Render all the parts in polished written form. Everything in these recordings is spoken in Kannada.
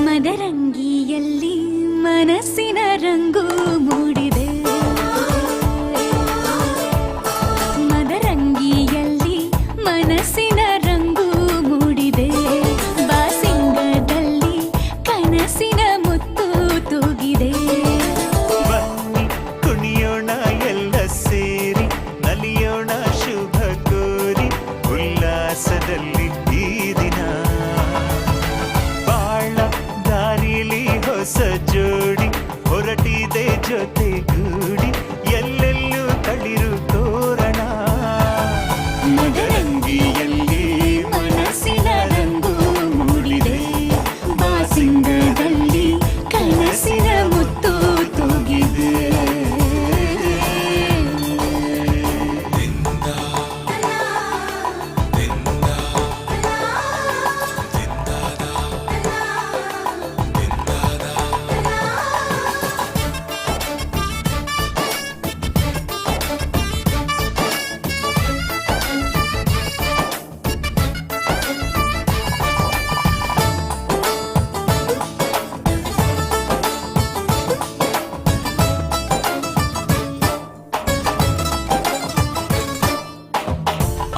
ಮದರಂಗಿಯಲ್ಲಿ ಮನಸ್ಸಿನ ರಂಗು ಮೂಡಿದೆ. ಮದರಂಗಿಯಲ್ಲಿ ಮನಸ್ಸಿನ ರಂಗು ಮೂಡಿದೆ. ಬಾಸಿಂಗದಲ್ಲಿ ಕನಸಿನ ಮುತ್ತು ತೂಗಿದೆ. ಬನ್ನಿ ಕುಣಿಯೋಣ ಎಲ್ಲ ಸೇರಿ, ನಲಿಯೋಣ ಶುಭ ಕೋರಿ, ಉಲ್ಲಾಸದಲ್ಲಿ ಈ ದಿನ ಬಾಳ ದಾರಿಲಿ ಹೊಸ ಜೋಡಿ ಹೊರಟಿದೆ ಜೊತೆಗೂಡಿ, ಎಲ್ಲೆಲ್ಲೂ ತಳಿರು ತೋರಣ. ಮದರಂಗಿಯಲ್ಲಿ ಮನಸ್ಸಿನ ರಂಗು ಮೂಡಿದೆ. ಬಾಸಿಂಗದಲ್ಲಿ ಕನಸಿನ ಮುತ್ತು ತೂಗಿದೆ.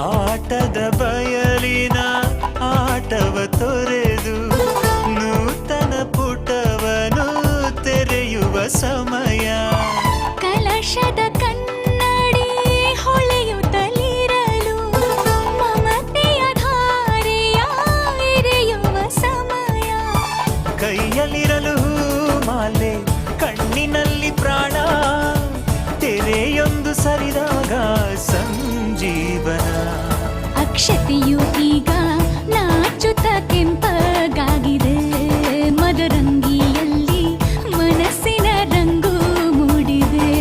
ಆಟದ ಬಯಲಿನ ಆಟವ ತೊರೆದು ನೂತನ ಪುಟವನು ತೆರೆಯುವ ಸಮಯ. ಕಲಶದ ಕನ್ನಡಿ ಹೊಳೆಯುತ್ತಲಿರಲು ಮಮತೆಯ ಧಾರೆಯ ಎರೆಯುವ ಸಮಯ. ಕೈಯಲ್ಲಿರಲು ಮಾಲೆ, ಕಣ್ಣಿನಲ್ಲಿ ಪ್ರಾಣ, ತೆರೆಯೊಂದು ಸರಿದಾಗ ಸಂಜೀವನ. ಅಕ್ಷತೆಯು ಈಗ ನಾಚುತ್ತ ಕೆಂಪಗಾಗಿದೆ. ಮದರಂಗಿಯಲ್ಲಿ ಮನಸ್ಸಿನ ರಂಗು ಮೂಡಿದೆ.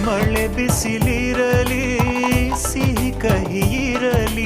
ಮಳೆ ಬಿಸಿಲಿರಲಿ, ಸಿಹಿ ಕಹಿ ಇರಲಿ,